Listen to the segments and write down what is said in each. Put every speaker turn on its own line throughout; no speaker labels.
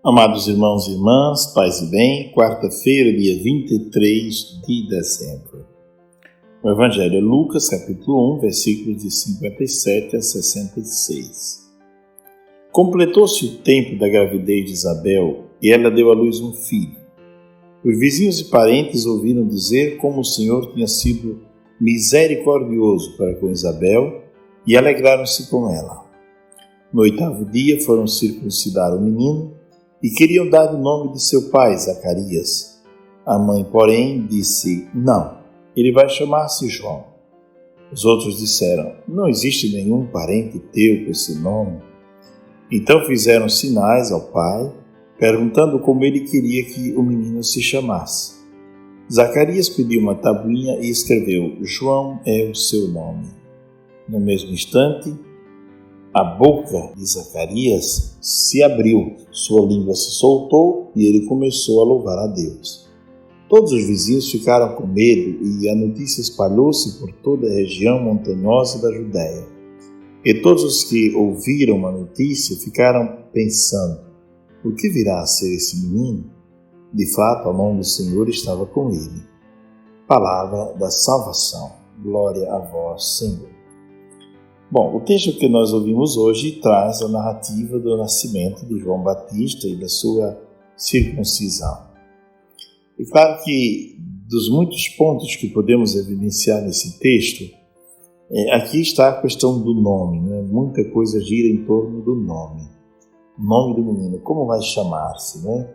Amados irmãos e irmãs, paz e bem, quarta-feira, dia 23 de dezembro. O Evangelho é Lucas, capítulo 1, versículos de 57 a 66. Completou-se o tempo da gravidez de Isabel e ela deu à luz um filho. Os vizinhos e parentes ouviram dizer como o Senhor tinha sido misericordioso para com Isabel e alegraram-se com ela. No 8º dia foram circuncidar o menino e queriam dar o nome de seu pai, Zacarias. A mãe, porém, disse: não, ele vai chamar-se João. Os outros disseram: não existe nenhum parente teu com esse nome. Então fizeram sinais ao pai, perguntando como ele queria que o menino se chamasse. Zacarias pediu uma tabuinha e escreveu: João é o seu nome. No mesmo instante, a boca de Zacarias se abriu, sua língua se soltou e ele começou a louvar a Deus. Todos os vizinhos ficaram com medo e a notícia espalhou-se por toda a região montanhosa da Judéia. E todos os que ouviram a notícia ficaram pensando: o que virá a ser esse menino? De fato, a mão do Senhor estava com ele. Palavra da salvação. Glória a vós, Senhor. Bom, o texto que nós ouvimos hoje traz a narrativa do nascimento de João Batista e da sua circuncisão. É claro que, dos muitos pontos que podemos evidenciar nesse texto, aqui está a questão do nome, né? Muita coisa gira em torno do nome. O nome do menino, como vai chamar-se, né?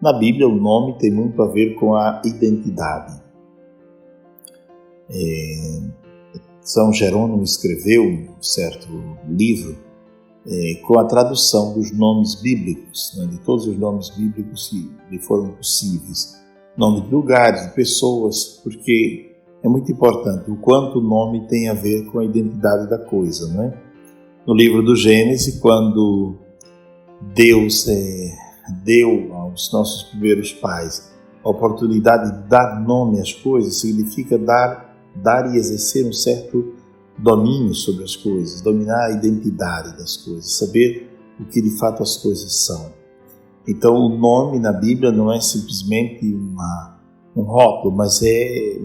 Na Bíblia, o nome tem muito a ver com a identidade. São Jerônimo escreveu um certo livro com a tradução dos nomes bíblicos, né, de todos os nomes bíblicos que lhe foram possíveis. Nome de lugares, de pessoas, porque é muito importante o quanto o nome tem a ver com a identidade da coisa. Né? No livro do Gênesis, quando Deus deu aos nossos primeiros pais a oportunidade de dar nome às coisas, significa dar e exercer um certo domínio sobre as coisas, dominar a identidade das coisas, saber o que de fato as coisas são. Então o nome na Bíblia não é simplesmente um rótulo, mas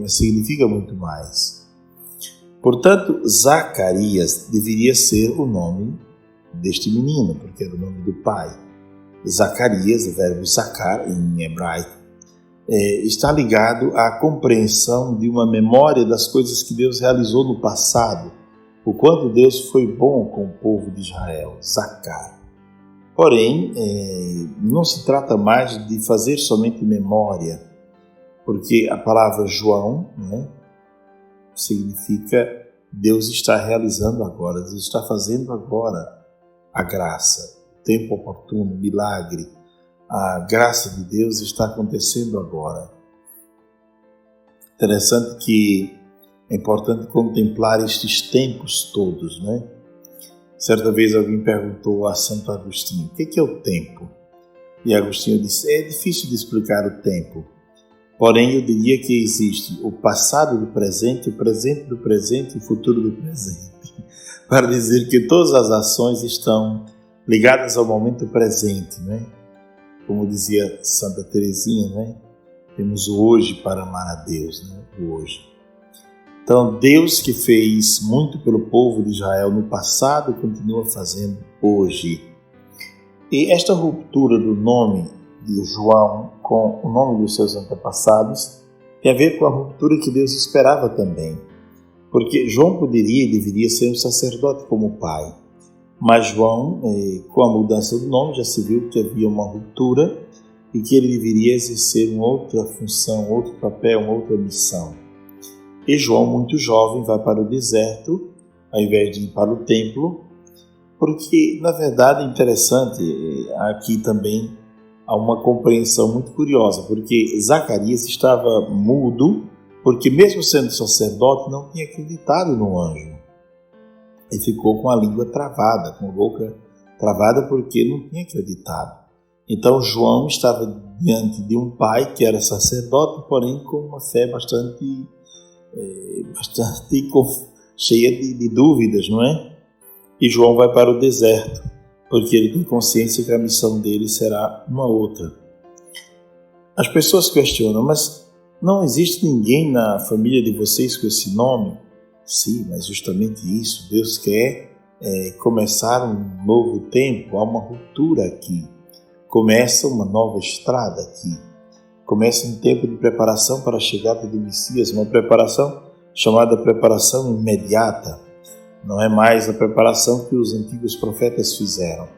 significa muito mais. Portanto, Zacarias deveria ser o nome deste menino, porque era o nome do pai. Zacarias, o verbo zacar em hebraico, está ligado à compreensão de uma memória das coisas que Deus realizou no passado, o quanto Deus foi bom com o povo de Israel, zacar. Porém, não se trata mais de fazer somente memória, porque a palavra João, né, significa Deus está realizando agora, Deus está fazendo agora a graça, tempo oportuno, milagre. A graça de Deus está acontecendo agora. Interessante que é importante contemplar estes tempos todos, né? Certa vez alguém perguntou a Santo Agostinho: o que é o tempo? E Agostinho disse: é difícil de explicar o tempo. Porém, eu diria que existe o passado do presente, o presente do presente e o futuro do presente. Para dizer que todas as ações estão ligadas ao momento presente, né? Como dizia Santa Teresinha, né? Temos o hoje para amar a Deus, né? O hoje. Então, Deus que fez muito pelo povo de Israel no passado, continua fazendo hoje. E esta ruptura do nome de João com o nome dos seus antepassados tem a ver com a ruptura que Deus esperava também. Porque João poderia e deveria ser um sacerdote como o pai. Mas João, com a mudança do nome, já se viu que havia uma ruptura e que ele deveria exercer uma outra função, outro papel, uma outra missão. E João, muito jovem, vai para o deserto, ao invés de ir para o templo, porque, na verdade, é interessante, aqui também há uma compreensão muito curiosa, porque Zacarias estava mudo, porque mesmo sendo sacerdote, não tinha acreditado no anjo. E ficou com a língua travada, com a boca travada, porque não tinha acreditado. Então João estava diante de um pai que era sacerdote, porém com uma fé bastante cheia de dúvidas, não é? E João vai para o deserto. porque ele tem consciência que a missão dele será uma outra. As pessoas questionam, mas não existe ninguém na família de vocês com esse nome? Sim, mas justamente isso, Deus quer começar um novo tempo, há uma ruptura aqui, começa uma nova estrada aqui, começa um tempo de preparação para a chegada do Messias, uma preparação chamada preparação imediata. Não é mais a preparação que os antigos profetas fizeram.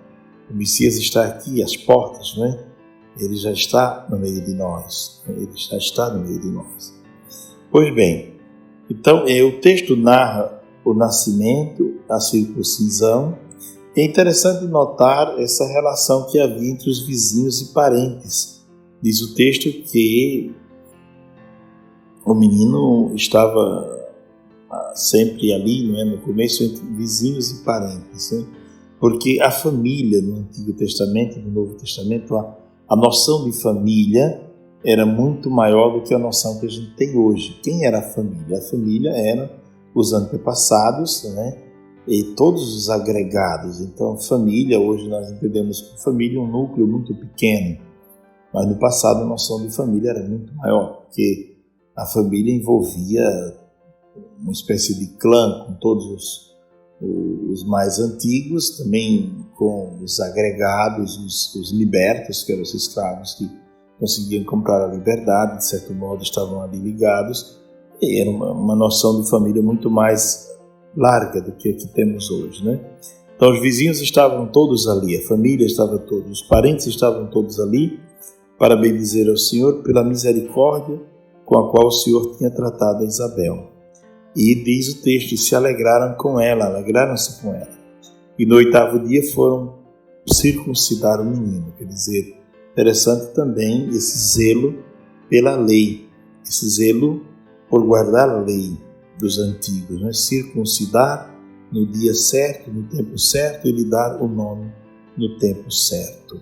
O Messias está aqui, às portas, não é? Ele já está no meio de nós. Ele já está no meio de nós. Pois bem, então o texto narra o nascimento, a circuncisão. É interessante notar essa relação que havia entre os vizinhos e parentes. Diz o texto que o menino estava sempre ali, não é? No começo, entre vizinhos e parentes, né? Porque a família no Antigo Testamento e no Novo Testamento, a noção de família era muito maior do que a noção que a gente tem hoje. Quem era a família? A família eram os antepassados, né? E todos os agregados. Então, família, hoje nós entendemos por família um núcleo muito pequeno, mas no passado a noção de família era muito maior, porque a família envolvia uma espécie de clã com todos os mais antigos, também com os agregados, os libertos, que eram os escravos que conseguiam comprar a liberdade, de certo modo estavam ali ligados, e era uma noção de família muito mais larga do que a que temos hoje, né? Então os vizinhos estavam todos ali, a família estava toda, os parentes estavam todos ali, para bendizer ao Senhor pela misericórdia com a qual o Senhor tinha tratado a Isabel. E diz o texto, se alegraram com ela, alegraram-se com ela. E no 8º dia foram circuncidar o menino. Quer dizer, interessante também esse zelo pela lei, esse zelo por guardar a lei dos antigos, né? Circuncidar no dia certo, no tempo certo, e lhe dar o nome no tempo certo.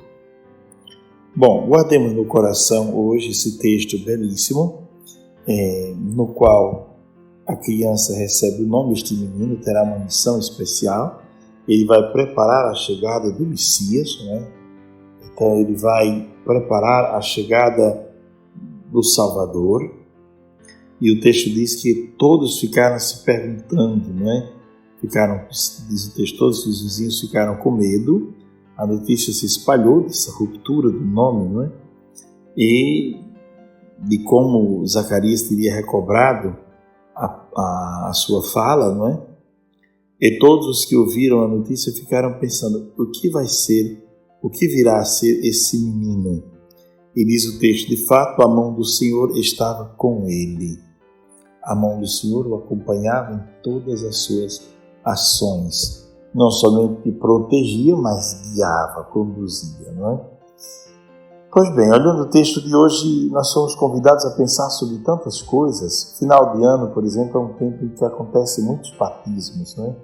Bom, guardemos no coração hoje esse texto belíssimo, no qual a criança recebe o nome, este menino terá uma missão especial, ele vai preparar a chegada do Messias, né? Então ele vai preparar a chegada do Salvador, e o texto diz que todos ficaram se perguntando, né? Diz o texto, todos os vizinhos ficaram com medo, a notícia se espalhou dessa ruptura do nome, não é? E de como Zacarias teria recobrado a sua fala, não é? E todos os que ouviram a notícia ficaram pensando, o que vai ser, o que virá a ser esse menino? E diz o texto, de fato, a mão do Senhor estava com ele. A mão do Senhor o acompanhava em todas as suas ações. Não somente protegia, mas guiava, conduzia, não é? Pois bem, olhando o texto de hoje, nós somos convidados a pensar sobre tantas coisas. Final de ano, por exemplo, é um tempo em que acontecem muitos batismos, né?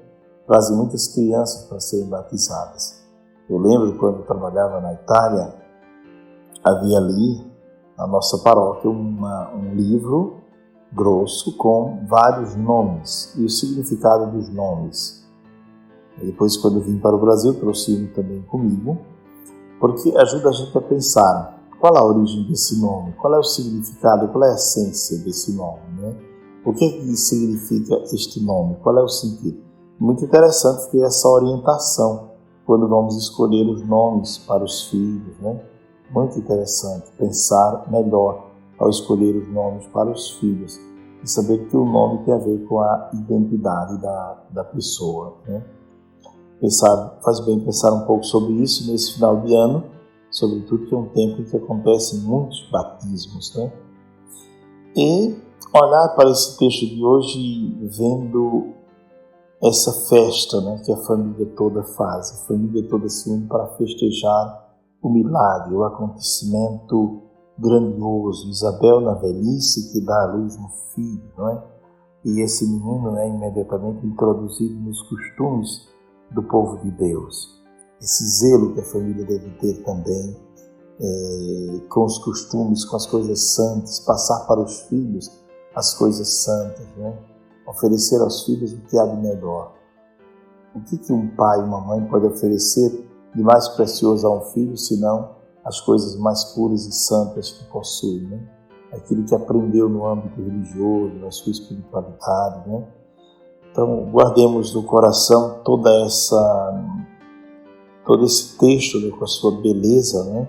Trazem muitas crianças para serem batizadas. Eu lembro quando eu trabalhava na Itália, havia ali, na nossa paróquia, um livro grosso com vários nomes e o significado dos nomes. E depois, quando eu vim para o Brasil, trouxe um também comigo, porque ajuda a gente a pensar qual a origem desse nome, qual é o significado, qual é a essência desse nome, né? O que significa este nome, qual é o sentido? Muito interessante ter essa orientação quando vamos escolher os nomes para os filhos, né? Muito interessante pensar melhor ao escolher os nomes para os filhos e saber que o nome tem a ver com a identidade da pessoa, né? Faz bem pensar um pouco sobre isso nesse final de ano, sobretudo que é um tempo em que acontecem muitos batismos, né? E olhar para esse texto de hoje vendo essa festa, né, que a família toda faz, a família toda se une para festejar o milagre, o acontecimento grandioso. Isabel na velhice que dá à luz um filho, não é? E esse menino é imediatamente introduzido nos costumes do povo de Deus. Esse zelo que a família deve ter também com os costumes, com as coisas santas, passar para os filhos as coisas santas, né? Oferecer aos filhos o que há de melhor. O que um pai e uma mãe podem oferecer de mais precioso a um filho, senão as coisas mais puras e santas que possui, né? Aquilo que aprendeu no âmbito religioso, na sua espiritualidade, né? Então, guardemos no coração todo esse texto, né, com a sua beleza, né?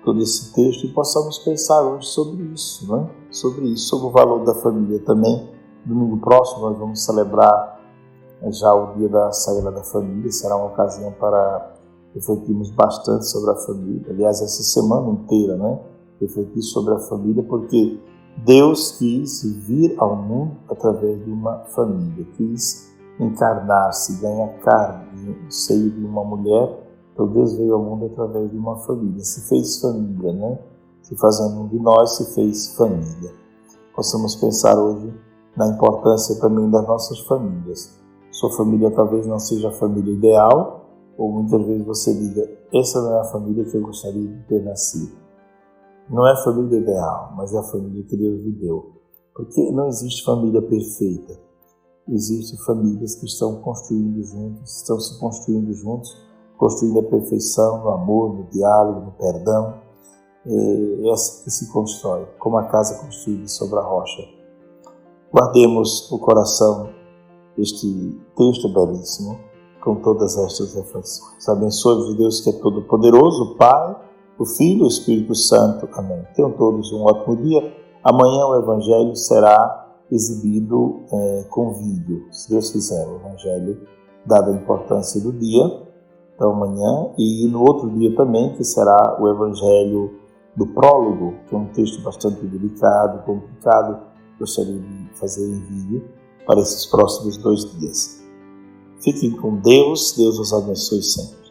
Todo esse texto, e possamos pensar hoje sobre isso, né? Sobre o valor da família também. Domingo próximo nós vamos celebrar já o dia da saída da família, será uma ocasião para refletirmos bastante sobre a família. Aliás, essa semana inteira, né? Refletir sobre a família, porque Deus quis vir ao mundo através de uma família, quis encarnar-se, ganhar carne no seio de uma mulher. Então Deus veio ao mundo através de uma família, se fez família, né? Se fazendo um de nós, se fez família. Possamos pensar hoje na importância também das nossas famílias. Sua família talvez não seja a família ideal, ou muitas vezes você diga, essa não é a família que eu gostaria de ter nascido. Não é a família ideal, mas é a família que Deus lhe deu. Porque não existe família perfeita. Existem famílias que estão construindo juntos, estão se construindo juntos, construindo a perfeição no amor, no diálogo, no perdão. É assim que se constrói, como a casa construída sobre a rocha. Guardemos no coração este texto belíssimo, com todas estas reflexões. Abençoe-vos Deus que é todo-poderoso, o Pai, o Filho e o Espírito Santo. Amém. Tenham todos um ótimo dia. Amanhã o Evangelho será exibido com vídeo, se Deus quiser. O Evangelho, dada a importância do dia, então amanhã, e no outro dia também, que será o Evangelho do prólogo, que é um texto bastante delicado, complicado, gostaria de fazer em vídeo para esses próximos 2 dias. Fiquem com Deus, Deus os abençoe sempre.